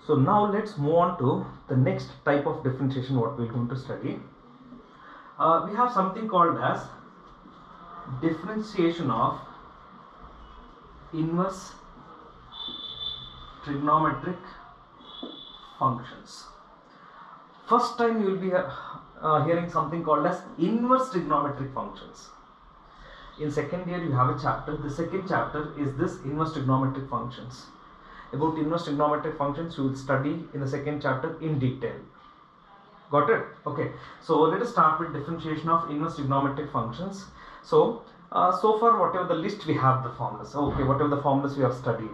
So now let's move on to the next type of differentiation what we're going to study. We have something called as differentiation of inverse trigonometric functions. First time you will be hearing something called as inverse trigonometric functions. In second year you have a chapter. The second chapter is this inverse trigonometric functions. About inverse trigonometric functions you will study in the second chapter in detail. Got it? Okay. So let us start with differentiation of inverse trigonometric functions. So far whatever the list we have the formulas. Okay, whatever the formulas we have studied.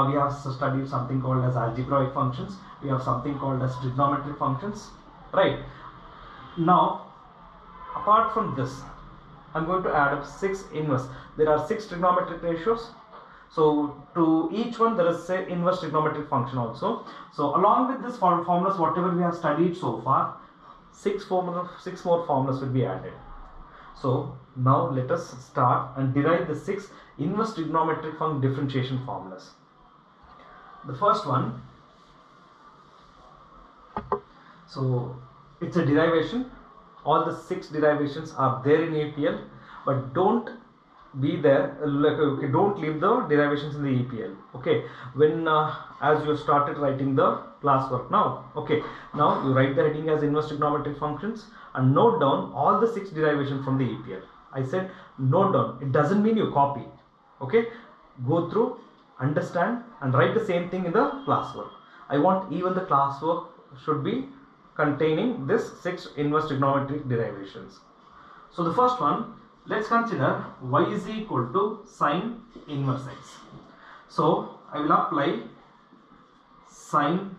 We have studied something called as algebraic functions. We have something called as trigonometric functions. Right. Now, apart from this, I'm going to add up 6 inverse. There are 6 trigonometric ratios. So to each one there is say inverse trigonometric function also. So along with this formulas whatever we have studied so far, 6 more formulas will be added. So now let us start and derive the 6 inverse trigonometric function differentiation formulas. The first one, so it's a derivation. All the 6 derivations are there in EPL, but don't be there, don't leave the derivations in the EPL. Okay, when as you started writing the classwork now, okay, now you write the heading as inverse trigonometric functions and note down all the 6 derivations from the EPL. I said note down, it doesn't mean you copy. Okay, go through, understand and write the same thing in the classwork. I want even the classwork should be containing this 6 inverse trigonometric derivations. So the first one, let's consider y is equal to sine inverse x. So I will apply sine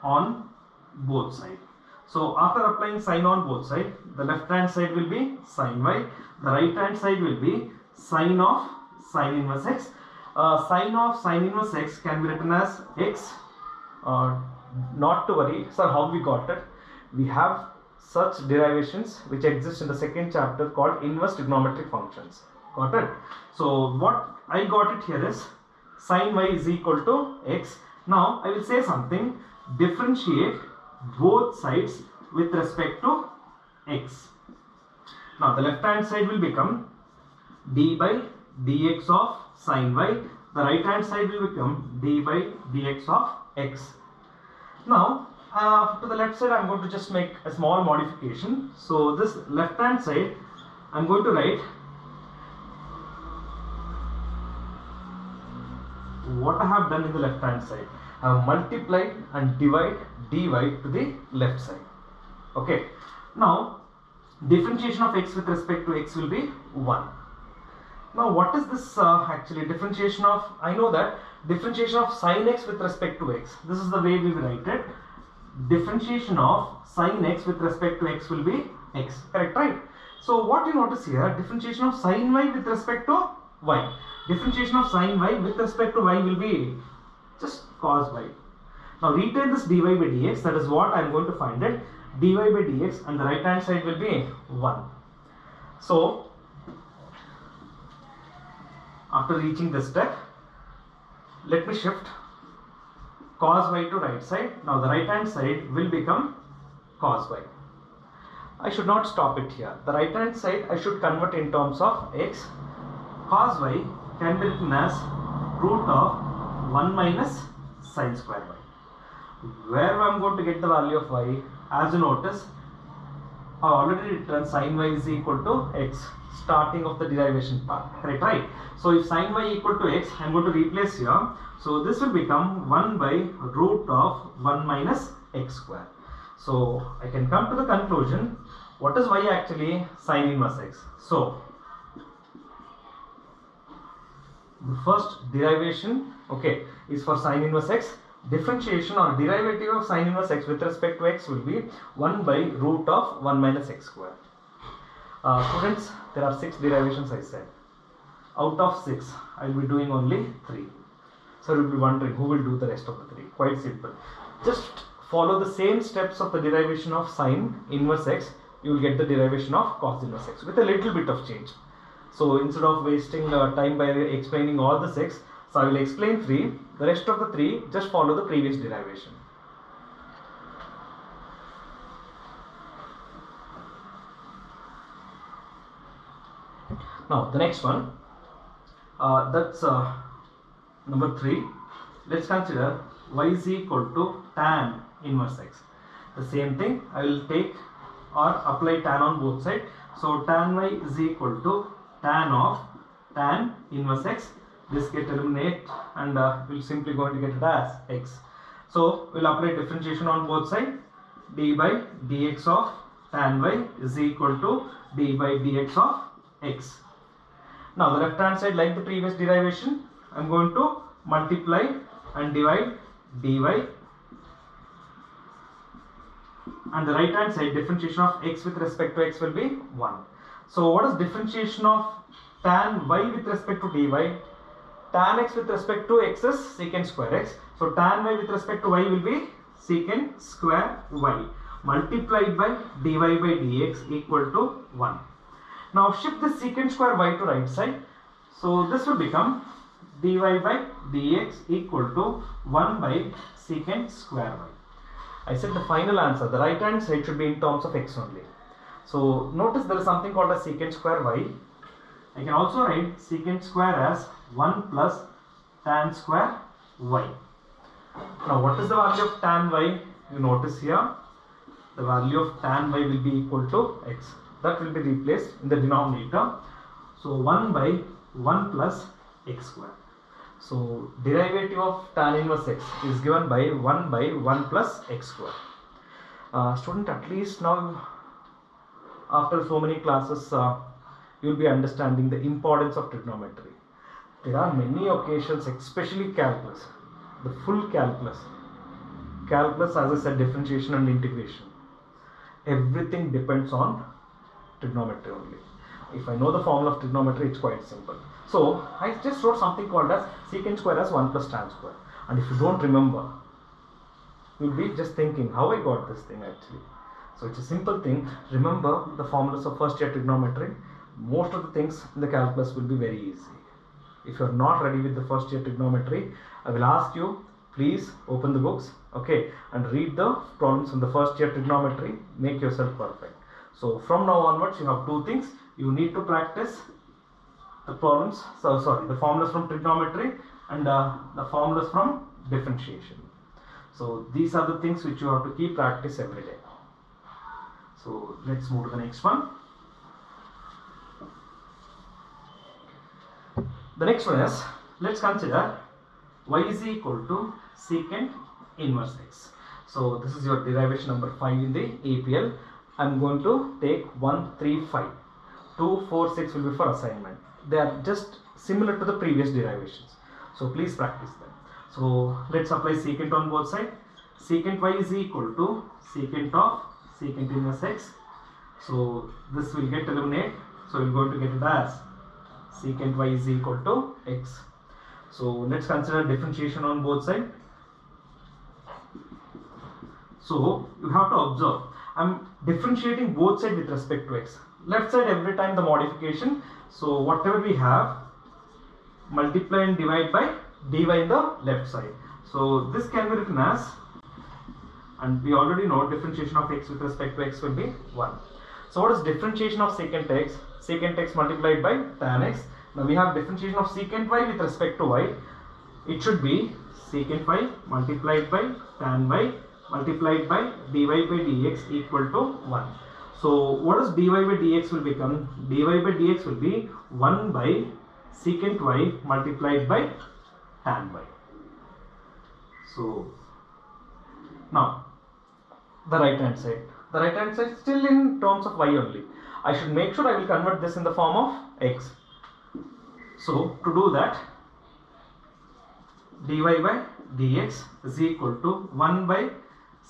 on both sides. So after applying sine on both sides, the left hand side will be sine y, the right hand side will be sine of sine inverse x. Sine of sine inverse x can be written as x. Not to worry, sir, how we got it? We have such derivations which exist in the second chapter called inverse trigonometric functions. Got it? So what I got it here is sine y is equal to x. Now I will say something, differentiate both sides with respect to x. Now the left hand side will become d by dx of sine y. The right hand side will become d by dx of x. Now to the left side I'm going to just make a small modification. So this left hand side I'm going to write what I have done in the left hand side. I have multiplied and divide dy to the left side. Okay. Now differentiation of x with respect to x will be 1. Now what is this actually differentiation of? I know that differentiation of sine x with respect to x. This is the way we will write it. Differentiation of sine x with respect to x will be x. Correct, right? So what you notice here, differentiation of sine y with respect to y. Differentiation of sine y with respect to y will be just cos y. Now retain this dy by dx, that is what I am going to find it. Dy by dx and the right hand side will be 1. So after reaching this step, let me shift cos y to right side. Now the right hand side will become cos y. I should not stop it here. The right hand side I should convert in terms of x. Cos y can be written as root of 1 minus sine square y. Where I am going to get the value of y? As you notice, I already written sine y is equal to x, starting of the derivation part. Correct, right? So if sine y equal to x, I am going to replace here. So this will become 1 by root of 1 minus x square. So I can come to the conclusion, what is y actually? Sine inverse x. So the first derivation, okay, is for sine inverse x. Differentiation or derivative of sine inverse x with respect to x will be 1 by root of 1 minus x square. Students, there are 6 derivations I said. Out of 6, I will be doing only 3. So you will be wondering who will do the rest of the 3. Quite simple. Just follow the same steps of the derivation of sine inverse x. You will get the derivation of cos inverse x with a little bit of change. So instead of wasting time by explaining all the 6, So I will explain 3. The rest of the 3 just follow the previous derivation. Now the next one, that's number 3. Let's consider y is equal to tan inverse x. The same thing, I will take or apply tan on both sides. So tan y is equal to tan of tan inverse x. This get eliminate and we'll simply going to get it as x. So we'll apply differentiation on both sides. D by dx of tan y is equal to d by dx of x. Now the left hand side, like the previous derivation, I am going to multiply and divide dy, and the right hand side differentiation of x with respect to x will be 1. So what is differentiation of tan y with respect to dy? Tan x with respect to x is secant square x. So tan y with respect to y will be secant square y multiplied by dy by dx equal to 1. Now shift the secant square y to right side. So this will become dy by dx equal to 1 by secant square y. I said the final answer, the right hand side should be in terms of x only. So notice there is something called as secant square y. I can also write secant square as 1 plus tan square y. Now what is the value of tan y? You notice here, the value of tan y will be equal to x. That will be replaced in the denominator. So 1 by 1 plus x square. So derivative of tan inverse x is given by 1 by 1 plus x square. Student, at least now after so many classes you will be understanding the importance of trigonometry. There are many occasions, especially calculus, the full calculus. Calculus, as I said, differentiation and integration. Everything depends on trigonometry only. If I know the formula of trigonometry, it's quite simple. So I just wrote something called as secant square as 1 plus tan square. And if you don't remember, you'll be just thinking how I got this thing actually. So it's a simple thing. Remember the formulas of first year trigonometry. Most of the things in the calculus will be very easy. If you're not ready with the first year trigonometry, I will ask you, please open the books, okay, and read the problems in the first year trigonometry. Make yourself perfect. So from now onwards, you have 2 things. You need to practice the problems, the formulas from trigonometry and the formulas from differentiation. So these are the things which you have to keep practice every day. So let's move to the next one. The next one is, let's consider y is equal to secant inverse x. So this is your derivation number 5 in the APL. I'm going to take 1, 3, 5. 2, 4, 6 will be for assignment. They are just similar to the previous derivations. So please practice them. So let's apply secant on both sides. Secant y is equal to secant of secant inverse x. So this will get eliminated. So we're going to get it as secant y is equal to x. So let's consider differentiation on both sides. So you have to observe, I'm differentiating both sides with respect to x. Left side every time the modification. So whatever we have, multiply and divide by dy in the left side. So this can be written as, and we already know differentiation of x with respect to x will be 1. So what is differentiation of secant x? Secant x multiplied by tan x. Now we have differentiation of secant y with respect to y. It should be secant y multiplied by tan y multiplied by dy by dx equal to 1. So what is dy by dx will become? Dy by dx will be 1 by secant y multiplied by tan y. So now the right hand side. The right hand side still in terms of y only. I should make sure I will convert this in the form of x. So to do that, dy by dx is equal to 1 by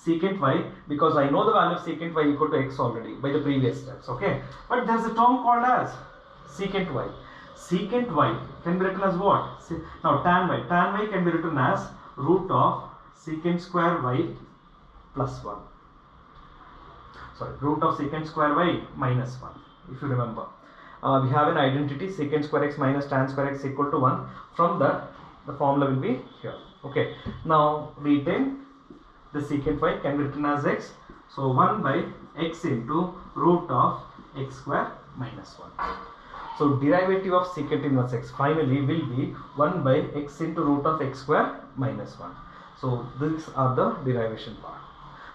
secant y, because I know the value of secant y equal to x already by the previous steps, okay. But there is a term called as secant y. Secant y can be written as what? Now tan y can be written as root of secant square y plus 1. Sorry, root of secant square y minus 1, if you remember. We have an identity secant square x minus tan square x equal to 1. From that, the formula will be here. Okay, now retain the secant y can be written as x. So 1 by x into root of x square minus 1. So derivative of secant inverse x finally will be 1 by x into root of x square minus 1. So these are the derivation part.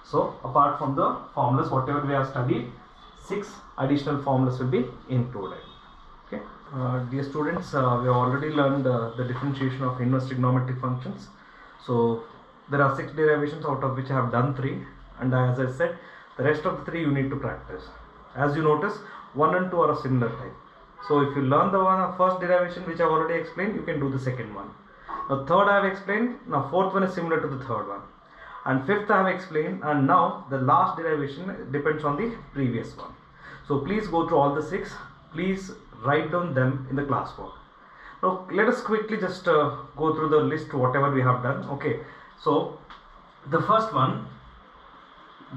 So apart from the formulas whatever we have studied, 6 additional formulas will be included. Okay, dear students, we have already learned the differentiation of inverse trigonometric functions. So there are 6 derivations, out of which I have done 3, and as I said, the rest of the 3 you need to practice. As you notice, 1 and 2 are a similar type. So if you learn the first derivation which I have already explained, you can do the second one. Now third I have explained, now fourth one is similar to the third one, and fifth I have explained, and now the last derivation depends on the previous one. So please go through all the 6, please write down them in the classwork. Now let us quickly just go through the list whatever we have done. Okay, so the first one,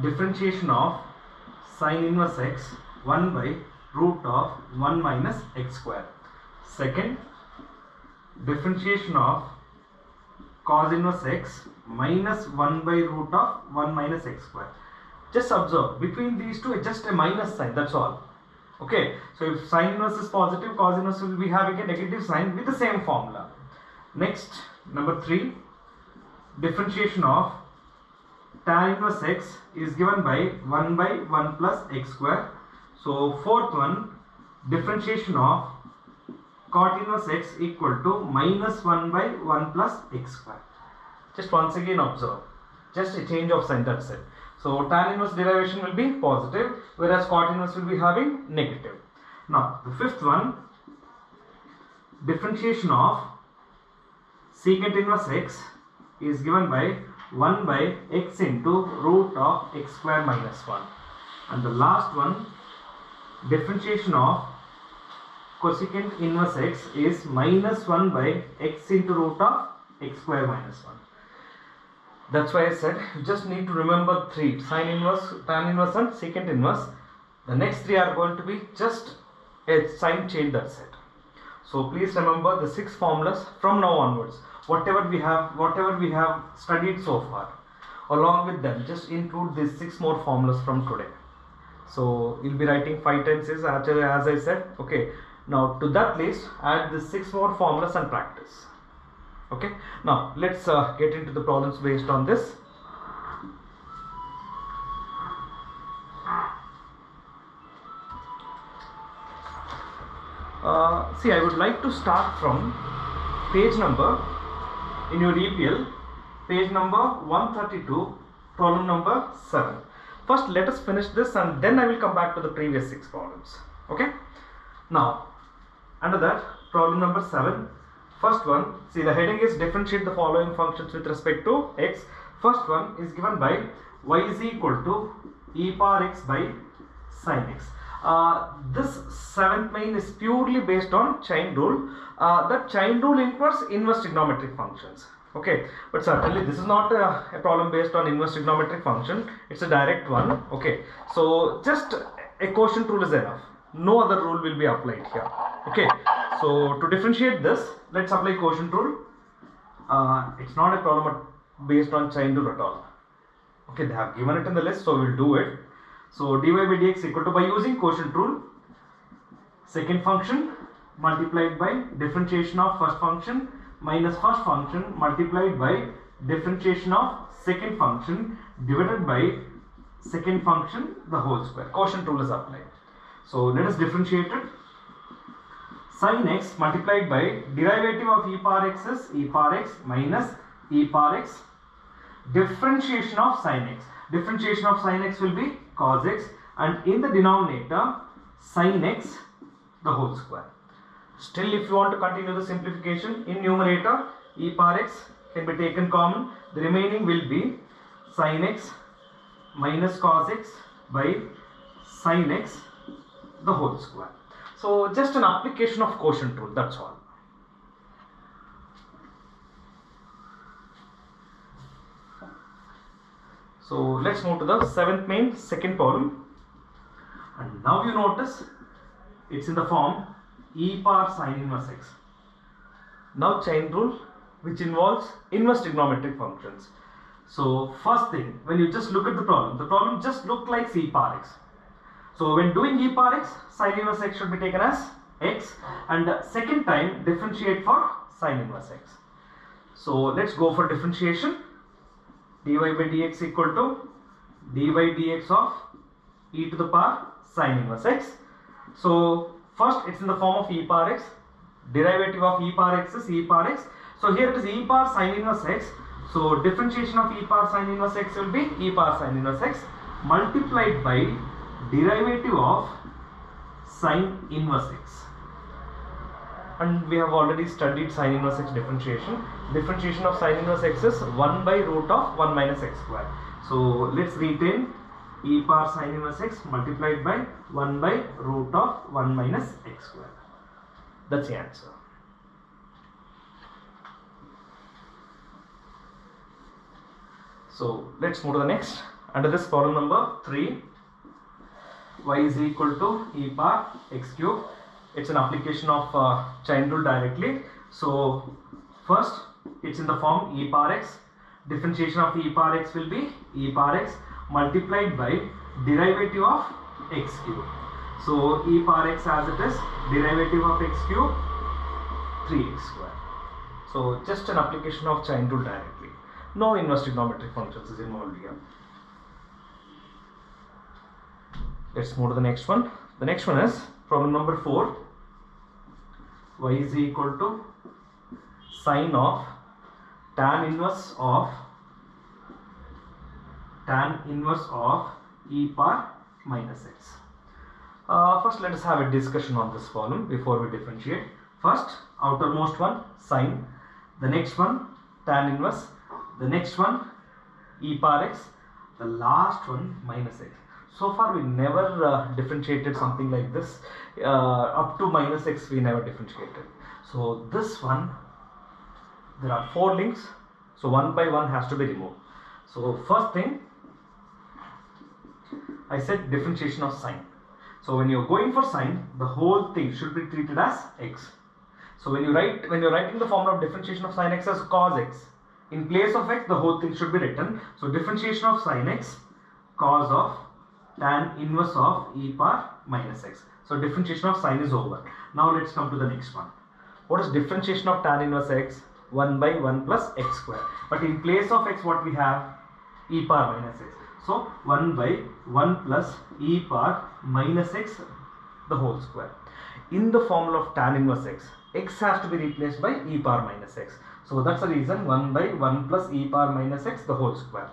differentiation of sin inverse x 1 by root of 1 minus x square. Second, differentiation of cos inverse x minus 1 by root of 1 minus x square. Just observe, between these two just a minus sign, that's all. Okay, so if sin inverse is positive, cos inverse will be having a negative sign with the same formula. Next, number 3, differentiation of tan inverse x is given by 1 by 1 plus x square. So fourth one, differentiation of cot inverse x equal to minus 1 by 1 plus x square. Just once again observe, just a change of sign, that's it. So tan inverse derivation will be positive, whereas cot inverse will be having negative. Now the fifth one, differentiation of secant inverse x is given by 1 by x into root of x square minus 1. And the last one, differentiation of cosecant inverse x is minus 1 by x into root of x square minus 1. That's why I said you just need to remember 3, sin inverse, tan inverse and secant inverse. The next 3 are going to be just a sign change, that's it. So please remember the 6 formulas from now onwards. Whatever we have studied so far, along with them just include these 6 more formulas from today. So you'll be writing 5 tenses as I said. Okay, now to that list add the 6 more formulas and practice. Okay, now let's get into the problems based on this. See, I would like to start from page number in your EPL, page number 132, problem number 7. First let us finish this and then I will come back to the previous 6 problems. Okay, now under that, problem number 7, first one, see the heading is differentiate the following functions with respect to x. First one is given by y is equal to e power x by sin x. This 7th main is purely based on chain rule. That chain rule includes inverse trigonometric functions. Okay, but certainly this is not a problem based on inverse trigonometric function, it's a direct one. Okay, so just a quotient rule is enough, no other rule will be applied here. Okay, so to differentiate this, let's apply quotient rule. It's not a problem based on chain rule at all. Okay, they have given it in the list, so we'll do it. So dy by dx equal to, by using quotient rule, second function multiplied by differentiation of first function minus first function multiplied by differentiation of second function divided by second function the whole square. Quotient rule is applied. So let us differentiate it. Sin x multiplied by derivative of e power x is e power x minus e power x. Differentiation of sin x. Differentiation of sin x will be cos x, and in the denominator sin x the whole square. Still, if you want to continue the simplification, in numerator e power x can be taken common. The remaining will be sin x minus cos x by sin x the whole square. So just an application of quotient rule, that's all. So let's move to the 7th main, second problem. And now you notice it's in the form e power sin inverse x. Now chain rule, which involves inverse trigonometric functions. So first thing, when you just look at the problem just look like e power x. So when doing e power x, sin inverse x should be taken as x, and second time differentiate for sin inverse x. So let's go for differentiation. Dy by dx equal to dy dx of e to the power sin inverse x. So first it's in the form of e power x. Derivative of e power x is e power x. So here it is e power sin inverse x. So differentiation of e power sin inverse x will be e power sin inverse x multiplied by derivative of sin inverse x. And we have already studied sin inverse x differentiation. Differentiation of sin inverse x is 1 by root of 1 minus x square. So let's retain e power sin inverse x multiplied by 1 by root of 1 minus x square. That's the answer. So let's move to the next. Under this problem number 3, y is equal to e power x cube. It's an application of chain rule directly. So first it's in the form e power x. Differentiation of e power x will be e power x multiplied by derivative of x cube. So e power x as it is, derivative of x cube 3x square. So just an application of chain rule directly. No inverse trigonometric functions is involved here. Let's move to the next one. The next one is problem number 4. Y is equal to sine of tan inverse of e power minus x. First let us have a discussion on this problem before we differentiate. First, outermost one sine, the next one tan inverse, the next one e power x, the last one minus x. So far we never differentiated something like this. Up to minus x we never differentiated. So this one, there are 4 links, so one by one has to be removed. So first thing, I said differentiation of sine. So when you're going for sine, the whole thing should be treated as x. So when you're writing the formula of differentiation of sine x as cos x, in place of x the whole thing should be written. So differentiation of sine x cos of tan inverse of e power minus x. So differentiation of sine is over. Now let's come to the next one. What is differentiation of tan inverse x? 1 by 1 plus x square. But in place of x what we have? E power minus x. So 1 by 1 plus e power minus x the whole square. In the formula of tan inverse x, x has to be replaced by e power minus x. So that's the reason 1 by 1 plus e power minus x the whole square.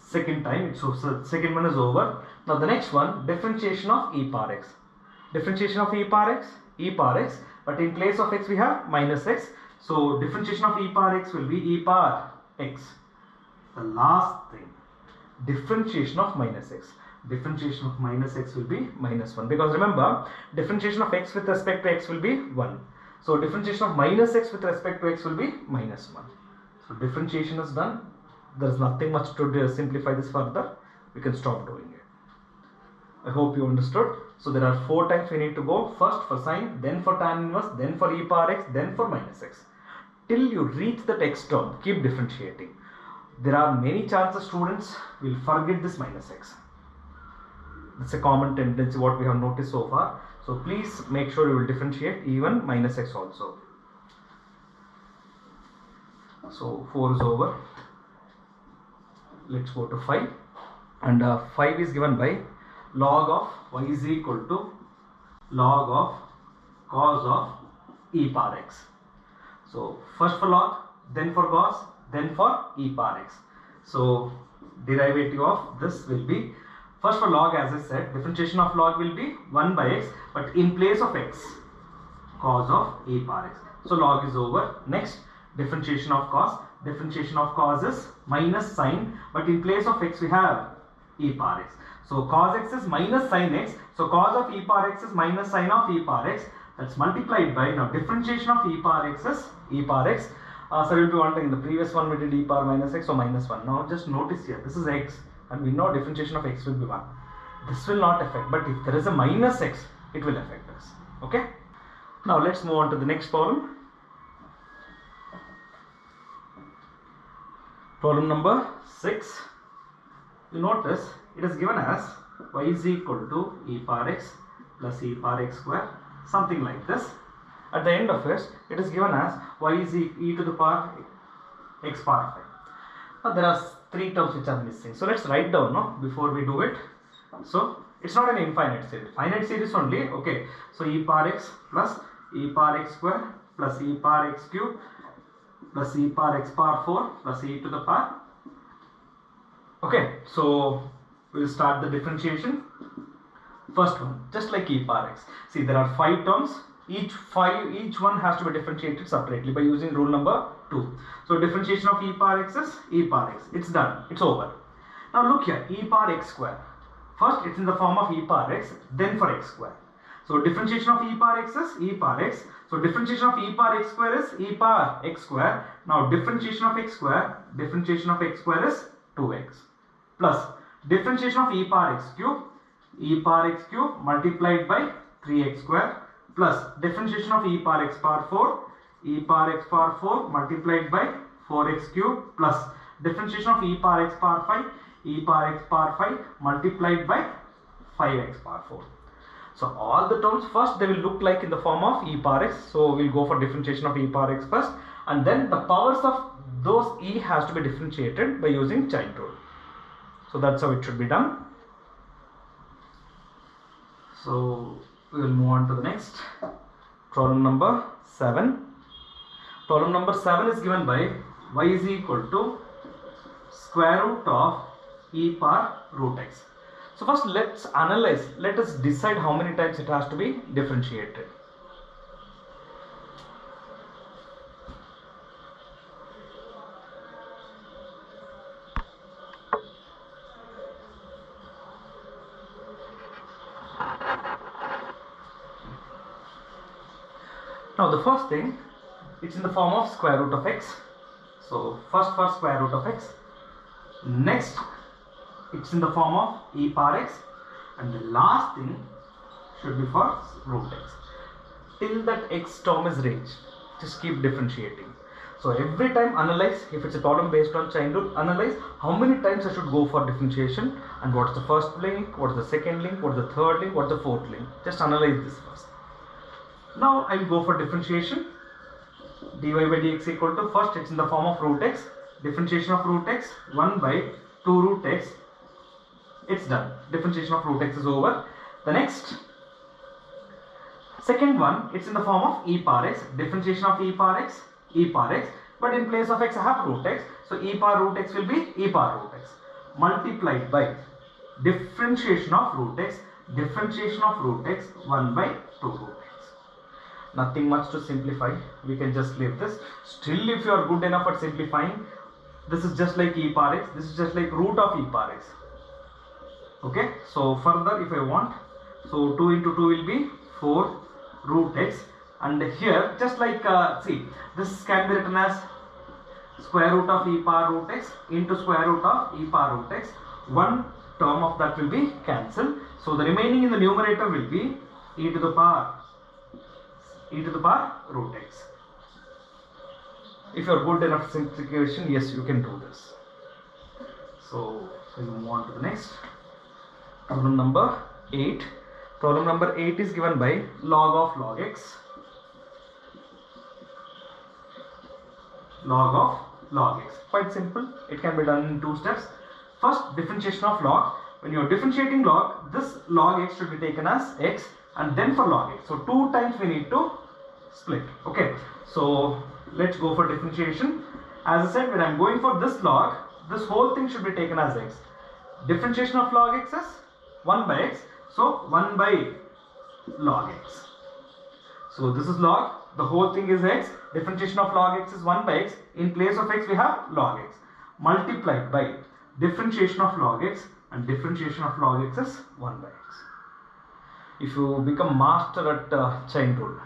Second time, so second one is over. Now the next one, differentiation of e power x. Differentiation of e power x, but in place of x we have minus x. So differentiation of e power x will be e power x. The last thing, differentiation of minus x. Differentiation of minus x will be minus 1, because remember differentiation of x with respect to x will be 1. So differentiation of minus x with respect to x will be minus 1. So differentiation is done. There is nothing much to simplify this further. We can stop doing it. I hope you understood. So there are 4 times we need to go. First for sine, then for tan inverse, then for e power x, then for minus x. Till you reach the x term, keep differentiating. There are many chances students will forget this minus x. It's a common tendency what we have noticed so far. So please make sure you will differentiate even minus x also. So 4 is over. Let's go to 5, and 5 is given by log of y is equal to log of cos of e power x. So first for log, then for cos, then for e power x. So derivative of this will be, first for log, as I said, differentiation of log will be 1 by x, but in place of x, cos of e power x. So log is over. Next, differentiation of cos. Differentiation of cos is minus sine, but in place of x we have e power x. So cos x is minus sine x. So cos of e power x is minus sine of e power x. That's multiplied by, now differentiation of e power x is e power x. So if you want, in the previous one we did e power minus x, so minus 1. Now just notice here, this is x, and we know differentiation of x will be 1. This will not affect, but if there is a minus x, it will affect us. Okay. Now let's move on to the next problem. Problem number 6. You notice it is given as y is equal to e power x plus e power x square, something like this. At the end of it is given as y is e to the power x power 5. Now there are 3 terms which are missing. So let's write down before we do it. So it's not an infinite series, finite series only. Okay, so e power x plus e power x square plus e power x cube plus e power x power 4 plus e to the power. Okay, so we'll start the differentiation. First one, just like e power x. See, there are 5 terms. Each one has to be differentiated separately by using rule number 2. So differentiation of e power x is e power x. It's done. It's over. Now look here, e power x square. First, it's in the form of e power x, then for x square. So differentiation of e power x is e power x. So differentiation of e power x square is e power x square. Now differentiation of x square is 2x plus differentiation of e power x cube multiplied by 3x square plus differentiation of e power x power 4 multiplied by 4x cube plus differentiation of e power x power 5 multiplied by 5x power 4. So all the terms first they will look like in the form of e power x. So we'll go for differentiation of e power x first, and then the powers of those e has to be differentiated by using chain rule. So that's how it should be done. So we will move on to the next. Problem number 7. Problem number 7 is given by y is equal to square root of e power root x. So first let's analyze, let us decide how many times it has to be differentiated. Now the first thing, it's in the form of square root of x. So first for square root of x. Next, it's in the form of e power x, and the last thing should be for root x. Till that x term is reached, just keep differentiating. So every time analyze, if it's a problem based on chain rule, analyze how many times I should go for differentiation, and what's the first link, what's the second link, what's the third link, what's the fourth link. Just analyze this first. Now I will go for differentiation. Dy by dx equal to, first it's in the form of root x. Differentiation of root x, 1 by 2 root x. It's done. Differentiation of root x is over. The next, second one, it's in the form of e power x. Differentiation of e power x. But in place of x I have root x. So e power root x will be e power root x multiplied by differentiation of root x. 1 by 2 root x. Nothing much to simplify. We can just leave this. Still, if you are good enough at simplifying, this is just like e power x. This is just like root of e power x. Okay. So further, if I want, so 2 into 2 will be 4 root x, and here just like see, this can be written as square root of e power root x into square root of e power root x. One term of that will be cancelled. So the remaining in the numerator will be e to the power root x. If you are good enough simplification, yes, you can do this. So we'll move on to the next. Problem number 8. Problem number 8 is given by log of log x. Log of log x. Quite simple. It can be done in 2 steps. First, differentiation of log. When you are differentiating log, this log x should be taken as x, and then for log x. So 2 times we need to split. Okay. So let's go for differentiation. As I said, when I am going for this log, this whole thing should be taken as x. Differentiation of log x is 1 by x. So 1 by log x. So this is log. The whole thing is x. Differentiation of log x is 1 by x. In place of x we have log x multiplied by differentiation of log x, and differentiation of log x is 1 by x. If you become master at chain rule,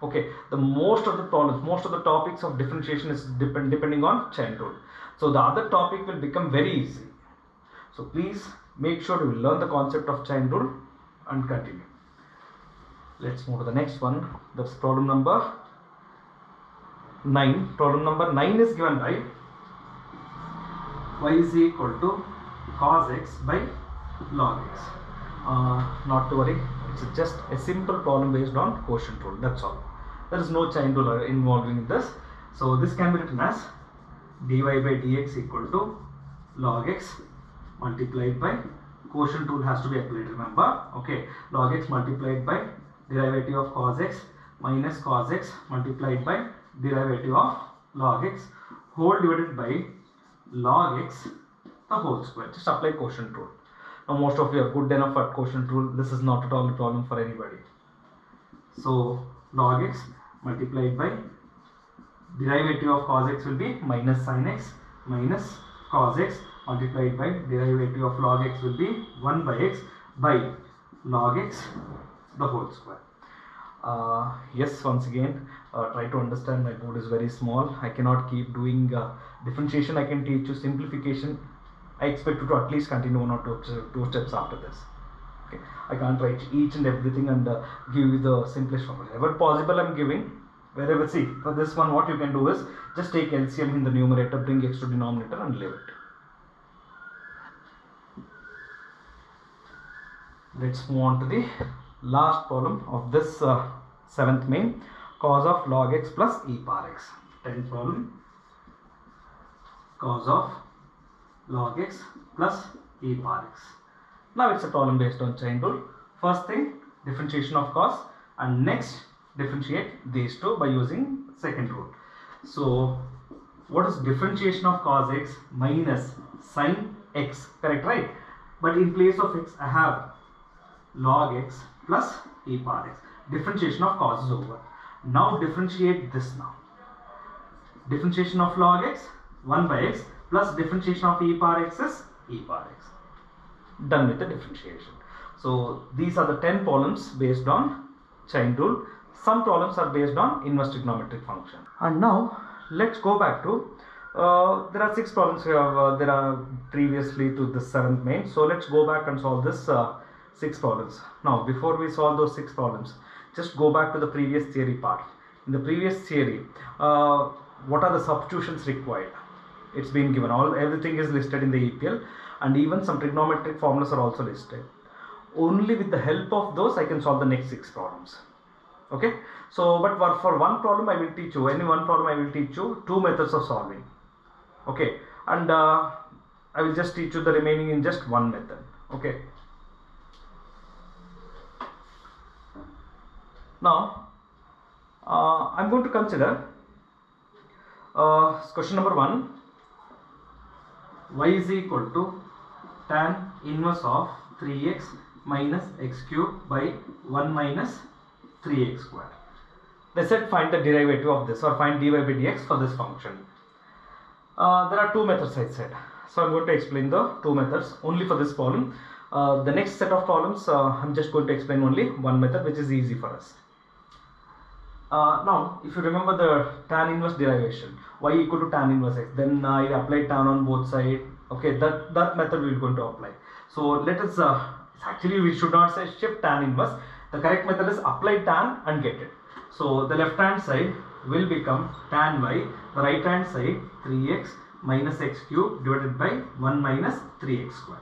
okay, the most of the problems, most of the topics of differentiation is depending on chain rule. So the other topic will become very easy. So please make sure you learn the concept of chain rule and continue. Let's move to the next one. That's problem number 9. Problem number 9 is given by y is equal to cos x by log x. Not to worry, it's just a simple problem based on quotient rule, that's all. There is no chain rule involved in this. So this can be written as dy by dx equal to log x multiplied by, quotient rule has to be applied, remember, okay, log x multiplied by derivative of cos x minus cos x multiplied by derivative of log x whole divided by log x the whole square. Just apply quotient rule. Now most of you are good enough at quotient rule, this is not at all a problem for anybody. So log x multiplied by derivative of cos x will be minus sin x minus cos x multiplied by derivative of log x will be 1 by x by log x the whole square. Yes, once again, try to understand, my board is very small. I cannot keep doing differentiation. I can teach you simplification. I expect you to at least continue 1 or 2 steps after this. Okay, I can't write each and everything and give you the simplest formula. Wherever possible, I am giving. Wherever, see, for this one, what you can do is just take LCM in the numerator, bring x to denominator, and leave it. Let's move on to the last problem of this 7th main, cos of log x plus e power x. 10th problem, cos of log x plus e power x. Now it's a problem based on chain rule. First thing, differentiation of cos, and next differentiate these two by using second rule. So what is differentiation of cos x minus sin x, correct, right? But in place of x I have log x plus e power x. Differentiation of cos is over. Now differentiate this now. Differentiation of log x 1 by x plus differentiation of e power x is e power x. Done with the differentiation. So these are the 10 problems based on chain rule. Some problems are based on inverse trigonometric function. And now let's go back to there are 6 problems we have there are previously to the 7th main. So let's go back and solve this 6 problems. Now before we solve those 6 problems, just go back to the previous theory part. In the previous theory, what are the substitutions required? It's been given, everything is listed in the EPL, and even some trigonometric formulas are also listed. Only with the help of those I can solve the next 6 problems. Okay, so but for one problem I will teach you, any one problem I will teach you 2 methods of solving. Okay, and I will just teach you the remaining in just one method. Okay, now I'm going to consider question number 1. Y is equal to tan inverse of 3x minus x cube by 1 minus 3x square. They said find the derivative of this, or find dy by dx for this function. There are 2 methods I said. So I'm going to explain the 2 methods only for this problem. The next set of problems I'm just going to explain only one method, which is easy for us. Now if you remember the tan inverse derivation, y equal to tan inverse x, then I apply tan on both sides. Okay, that method we are going to apply. So let us actually we should not say shift tan inverse. The correct method is apply tan and get it. So the left hand side will become tan y, the right hand side 3x minus x cube divided by 1 minus 3x square.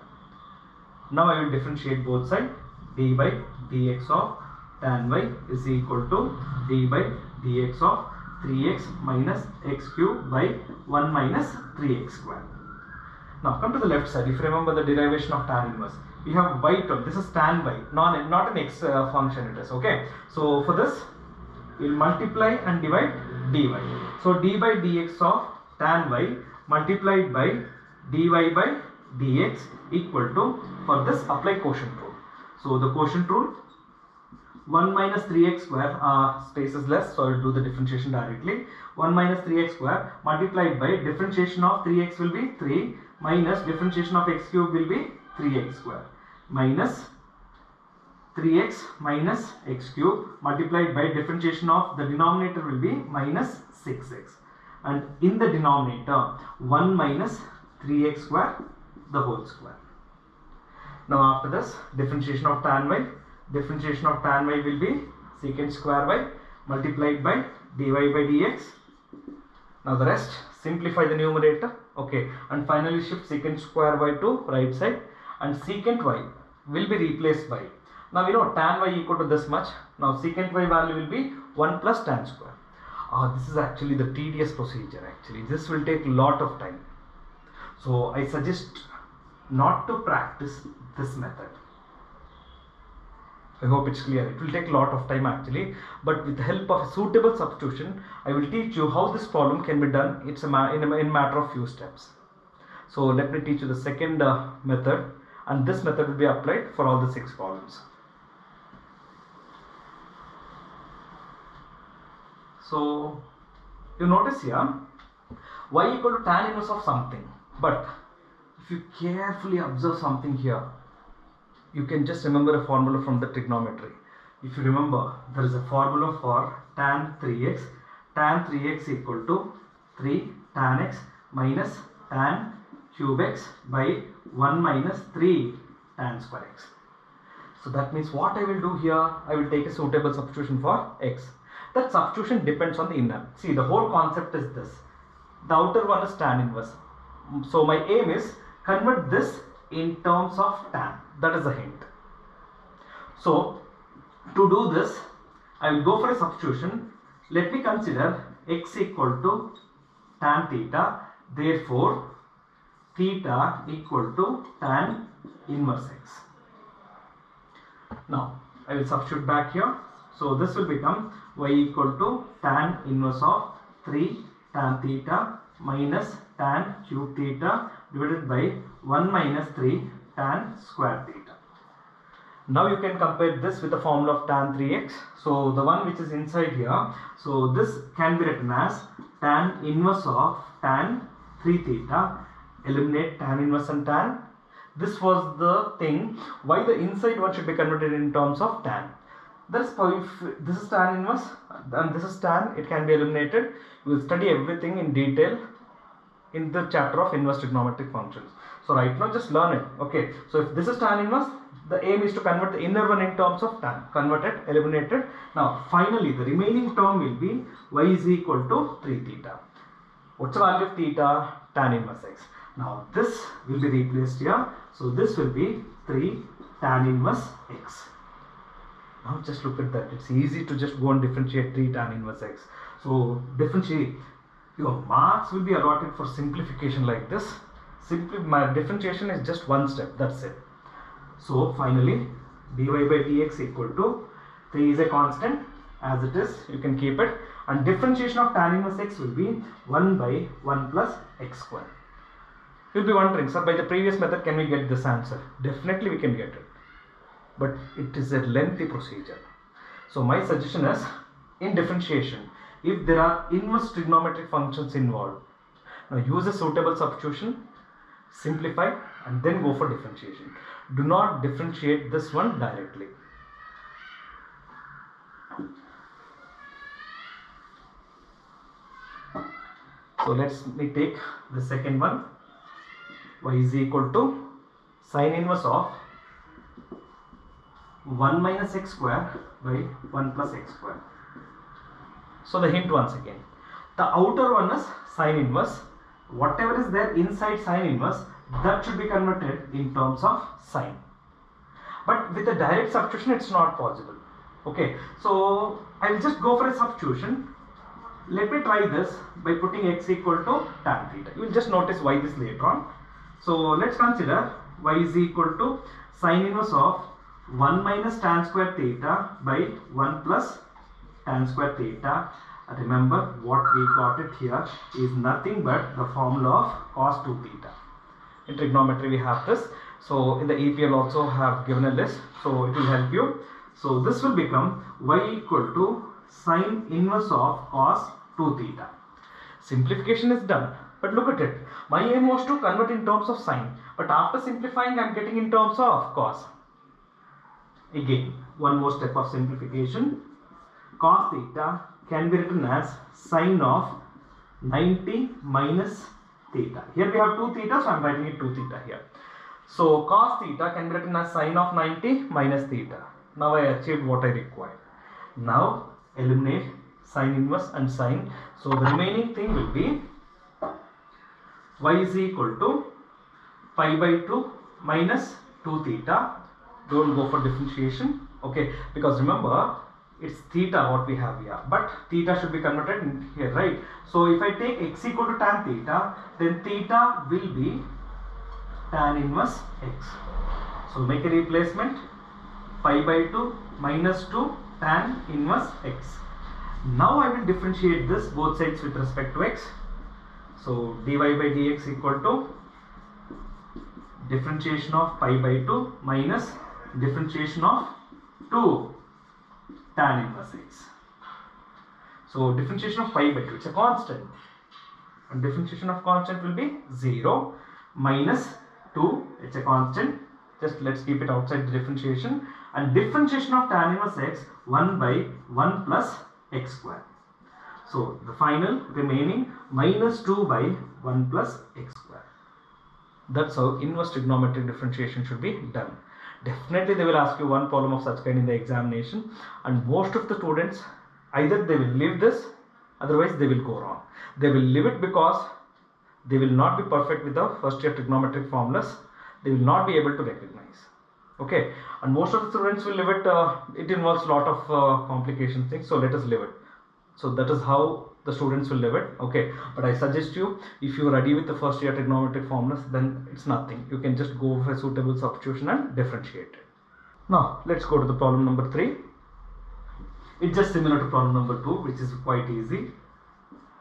Now I will differentiate both sides. D by dx of tan y is equal to d by dx of 3x minus x cube by 1 minus 3x square. Now come to the left side. If you remember the derivation of tan inverse, we have y term. This is tan y, not an x function it is. Okay, so for this we will multiply and divide dy. So d by dx of tan y multiplied by dy by dx equal to, for this apply quotient rule. So the quotient rule, 1 minus 3x square, space is less, so I will do the differentiation directly. 1 minus 3x square multiplied by differentiation of 3x will be 3 minus differentiation of x cube will be 3x square minus 3x minus x cube multiplied by differentiation of the denominator will be minus 6x, and in the denominator 1 minus 3x square the whole square. Now after this differentiation of tan y, differentiation of tan y will be secant square y multiplied by dy by dx. Now the rest, simplify the numerator. Okay, and finally shift secant square y to right side, and secant y will be replaced by, now we know tan y equal to this much. Now secant y value will be 1 plus tan square. This is actually the tedious procedure. Actually, this will take a lot of time. So I suggest not to practice this method. I hope it's clear. It will take a lot of time actually, but with the help of a suitable substitution, I will teach you how this problem can be done. It's in matter of few steps. So let me teach you the second method, and this method will be applied for all the 6 problems. So you notice here y equal to tan inverse of something, but if you carefully observe something here, you can just remember a formula from the trigonometry. If you remember, there is a formula for tan 3x. Tan 3x equal to 3 tan x minus tan cube x by 1 minus 3 tan square x. So that means what I will do here, I will take a suitable substitution for x. That substitution depends on the inner. See, the whole concept is this. The outer one is tan inverse. So my aim is convert this in terms of tan. That is a hint. So to do this, I will go for a substitution. Let me consider x equal to tan theta. Therefore, theta equal to tan inverse x. Now I will substitute back here. So this will become y equal to tan inverse of 3 tan theta minus tan cube theta divided by 1 minus 3 tan square theta. Now you can compare this with the formula of tan 3x. So the one which is inside here, so this can be written as tan inverse of tan 3 theta. Eliminate tan inverse and tan. This was the thing why the inside one should be converted in terms of tan. That's why if this is tan inverse and this is tan, it can be eliminated. You will study everything in detail in the chapter of inverse trigonometric functions. So right now just learn it. Okay, so if this is tan inverse, the aim is to convert the inner one in terms of tan. Converted, eliminated. Now finally the remaining term will be y is equal to 3 theta. What's the value of theta? Tan inverse x. Now this will be replaced here. So this will be 3 tan inverse x. Now just look at that. It's easy to just go and differentiate 3 tan inverse x. So differentiate. Your marks will be allotted for simplification like this. Simply my differentiation is just one step. That's it. So finally dy by dx equal to 3 is a constant as it is. You can keep it. And differentiation of tan inverse x will be 1 by 1 plus x square. You'll be wondering, sir, by the previous method can we get this answer? Definitely we can get it. But it is a lengthy procedure. So my suggestion is, in differentiation, if there are inverse trigonometric functions involved, now use a suitable substitution, simplify, and then go for differentiation. Do not differentiate this one directly. So let me take the second one. Y is equal to sine inverse of 1 minus x square by 1 plus x square. So the hint once again. The outer one is sine inverse. Whatever is there inside sine inverse, that should be converted in terms of sine. But with a direct substitution, it's not possible. Okay, so I will just go for a substitution. Let me try this by putting x equal to tan theta. You will just notice why this later on. So let's consider y is equal to sine inverse of 1 minus tan square theta by 1 plus tan square theta. Remember what we got it here is nothing but the formula of cos 2 theta. In trigonometry we have this. So in the EPL also have given a list. So it will help you. So this will become y equal to sine inverse of cos 2 theta. Simplification is done. But look at it. My aim was to convert in terms of sine. But after simplifying, I am getting in terms of cos. Again, one more step of simplification. Cos theta can be written as sine of 90 minus theta. Here we have 2 theta, so I am writing it 2 theta here. So cos theta can be written as sine of 90 minus theta. Now I achieved what I required. Now eliminate sine inverse and sine. So the remaining thing will be y is equal to pi by 2 minus 2 theta. Don't go for differentiation, okay, because remember it's theta what we have here, but theta should be converted in here, right? So if I take x equal to tan theta, then theta will be tan inverse x. So make a replacement, pi by 2 minus 2 tan inverse x. Now I will differentiate this both sides with respect to x. So dy by dx equal to differentiation of pi by 2 minus differentiation of 2 tan inverse x. So differentiation of pi by 2, it's a constant, and differentiation of constant will be 0 minus 2, it's a constant, just let's keep it outside the differentiation, and differentiation of tan inverse x 1 by 1 plus x square. So the final remaining minus 2 by 1 plus x square. That's how inverse trigonometric differentiation should be done. Definitely they will ask you one problem of such kind in the examination, and most of the students either they will leave this, otherwise they will go wrong. They will leave it because they will not be perfect with the first year trigonometric formulas. They will not be able to recognize. Okay, and most of the students will leave it. It involves a lot of complication things, so let us leave it. So that is how the students will leave it. Okay, but I suggest you, if you are ready with the first year trigonometric formulas, then it's nothing. You can just go for a suitable substitution and differentiate it. Now let's go to the problem number 3. It's just similar to problem number 2, which is quite easy.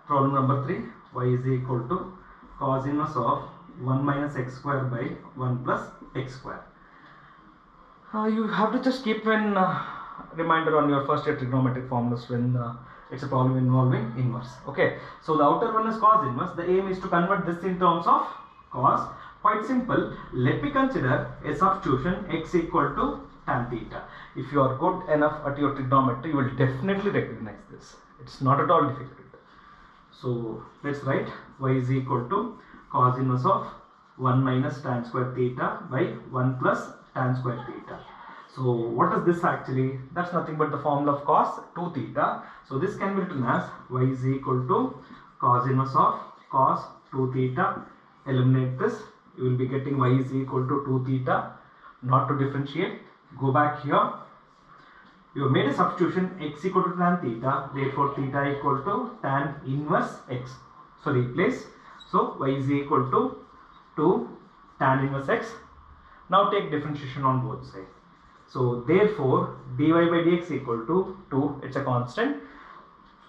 Problem number 3, y is equal to cos inverse of 1 minus x square by 1 plus x square. You have to just keep an reminder on your first year trigonometric formulas when it's a problem involving inverse. Okay, so the outer one is cos inverse. The aim is to convert this in terms of cos. Quite simple. Let me consider a substitution x equal to tan theta. If you are good enough at your trigonometry, you will definitely recognize this. It's not at all difficult. So let's write y is equal to cos inverse of 1 minus tan square theta by 1 plus tan square theta. So what is this actually? That's nothing but the formula of cos 2 theta. So this can be written as y is equal to cos inverse of cos 2 theta. Eliminate this. You will be getting y is equal to 2 theta. Not to differentiate. Go back here. You have made a substitution x equal to tan theta. Therefore theta equal to tan inverse x. So replace. So y is equal to 2 tan inverse x. Now take differentiation on both sides. So therefore dy by dx equal to 2, it's a constant,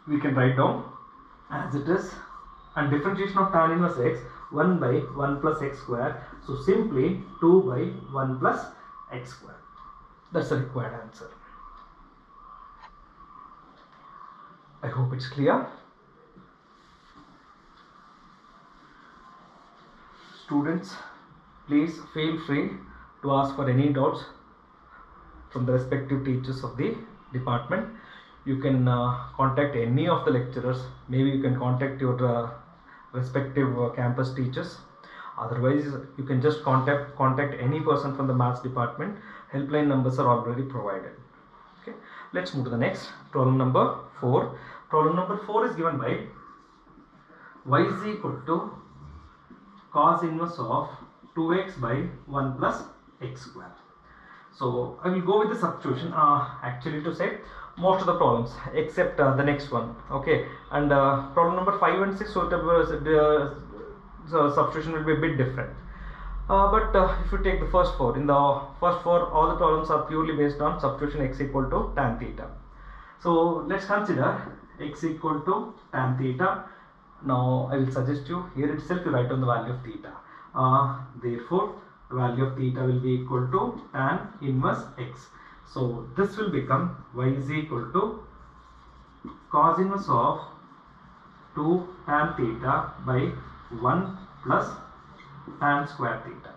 we can write down as it is, and differentiation of tan inverse x 1 by 1 plus x square, so simply 2 by 1 plus x square. That's the required answer. I hope it's clear. Students, please feel free to ask for any doubts from the respective teachers of the department. You can contact any of the lecturers. Maybe you can contact your respective campus teachers. Otherwise, you can just contact any person from the maths department. Helpline numbers are already provided. Okay, let's move to the next problem number 4. Problem number 4 is given by y is equal to cos inverse of 2x by 1 plus x square. So I will go with the substitution, actually to say most of the problems except the next one. Okay, and problem number 5 and 6 the substitution will be a bit different. But if you take the first 4, in the first 4 all the problems are purely based on substitution x equal to tan theta. So let's consider x equal to tan theta. Now I will suggest you here itself you write down the value of theta. Therefore the value of theta will be equal to tan inverse x. So this will become y is equal to cos inverse of 2 tan theta by 1 plus tan square theta.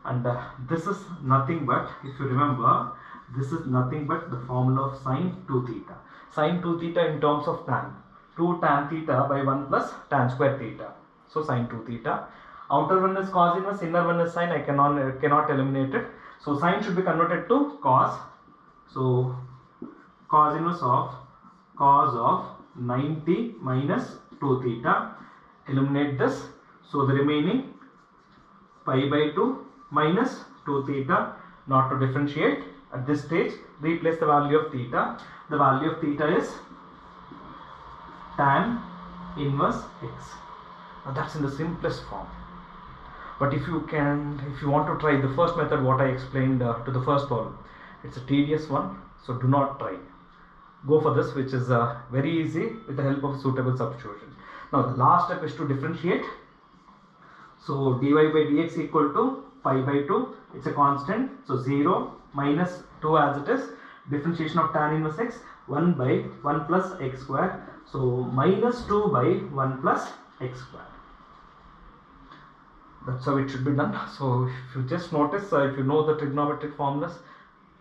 And this is nothing but, if you remember, this is nothing but the formula of sine 2 theta. Sine 2 theta in terms of tan. 2 tan theta by 1 plus tan square theta. So sine 2 theta. Outer one is cos inverse, inner one is sine. I cannot eliminate it. So sine should be converted to cos. So cos inverse of cos of 90 minus 2 theta. Eliminate this. So the remaining pi by 2 minus 2 theta, not to differentiate at this stage, replace the value of theta. The value of theta is tan inverse x. Now that's in the simplest form. But if you want to try the first method what I explained to the first problem, it's a tedious one, so do not try. Go for this, which is very easy with the help of suitable substitution. Now the last step is to differentiate. So dy by dx equal to pi by 2, it's a constant, so 0 minus 2 as it is, differentiation of tan inverse x, 1 by 1 plus x square, so minus 2 by 1 plus x square. That's how it should be done. So if you just notice, if you know the trigonometric formulas,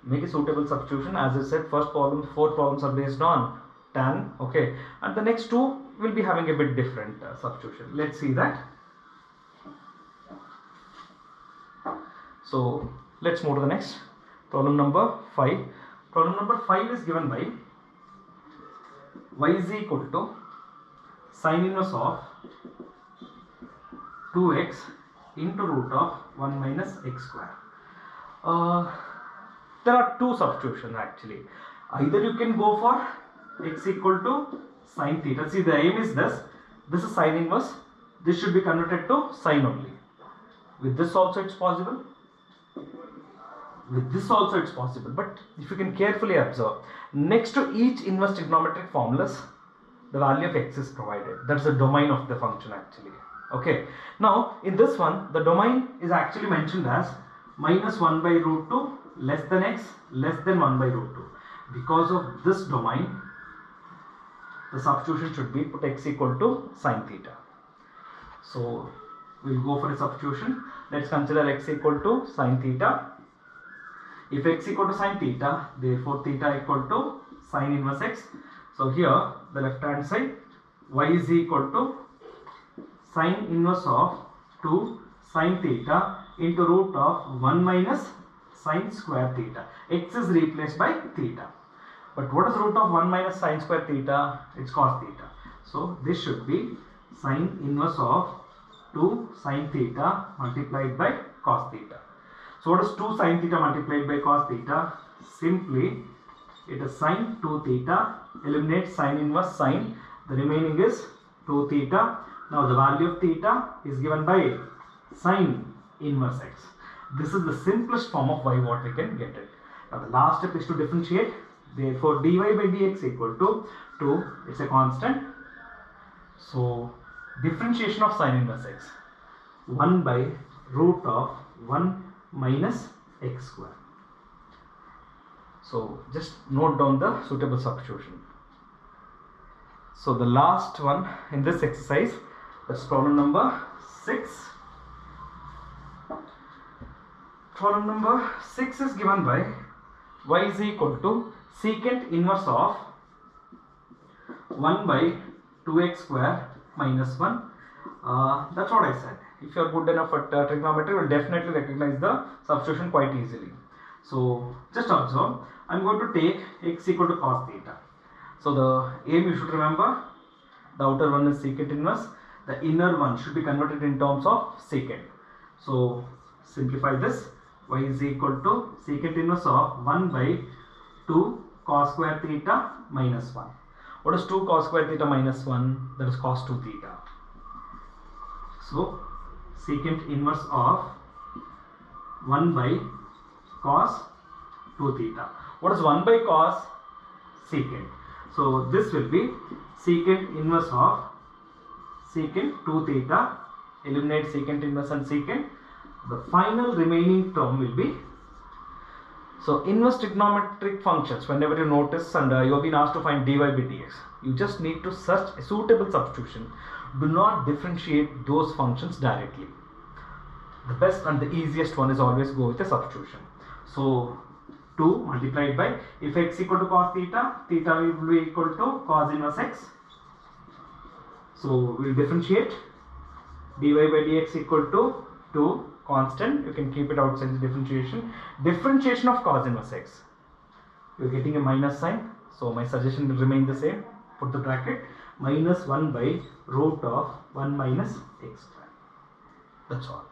make a suitable substitution. As I said, first problem, 4 problems are based on tan, okay, and the next 2 will be having a bit different substitution. Let's see that. So let's move to the next problem number 5. Problem number 5 is given by y is equal to sine inverse of 2x into root of 1 minus x square. There are two substitutions actually. Either you can go for x equal to sine theta. See, the aim is this. This is sine inverse. This should be converted to sine only. With this also it's possible. With this also it's possible. But if you can carefully observe, next to each inverse trigonometric formulas, the value of x is provided. That's the domain of the function actually. Okay. Now in this one, the domain is actually mentioned as minus 1 by root 2 less than x less than 1 by root 2. Because of this domain, the substitution should be put x equal to sine theta. So we'll go for a substitution. Let's consider x equal to sine theta. If x equal to sine theta, therefore theta equal to sine inverse x. So here the left hand side, y is equal to sine inverse of 2 sine theta into root of 1 minus sine square theta. X is replaced by theta. But what is root of 1 minus sine square theta? It's cos theta. So this should be sine inverse of 2 sine theta multiplied by cos theta. So what is 2 sine theta multiplied by cos theta? Simply it is sine 2 theta, eliminate sine inverse sine, the remaining is 2 theta. Now the value of theta is given by sine inverse x. This is the simplest form of y what we can get it. Now the last step is to differentiate. Therefore dy by dx equal to 2, it's a constant. So differentiation of sine inverse x, 1 by root of 1 minus x square. So just note down the suitable substitution. So the last one in this exercise, that's problem number 6. Problem number 6 is given by y is equal to secant inverse of 1 by 2x square minus 1. That's what I said. If you are good enough at trigonometry, you will definitely recognize the substitution quite easily. So just observe, I am going to take x equal to cos theta. So the aim you should remember, the outer one is secant inverse, the inner one should be converted in terms of secant. So simplify this, y is equal to secant inverse of 1 by 2 cos square theta minus 1. What is 2 cos square theta minus 1? That is cos 2 theta. So secant inverse of 1 by cos 2 theta. What is 1 by cos? Secant. So this will be secant inverse of secant 2 theta. Eliminate secant inverse and secant. The final remaining term will be, so inverse trigonometric functions, whenever you notice and you have been asked to find dy by dx, you just need to search a suitable substitution. Do not differentiate those functions directly. The best and the easiest one is always go with a substitution. So 2 multiplied by, if x equal to cos theta, theta will be equal to cos inverse x. So we will differentiate, dy by dx equal to 2 constant, you can keep it outside the differentiation. Differentiation of cos inverse x, you are getting a minus sign, so my suggestion will remain the same. Put the bracket, minus 1 by root of 1 minus x square. That's all.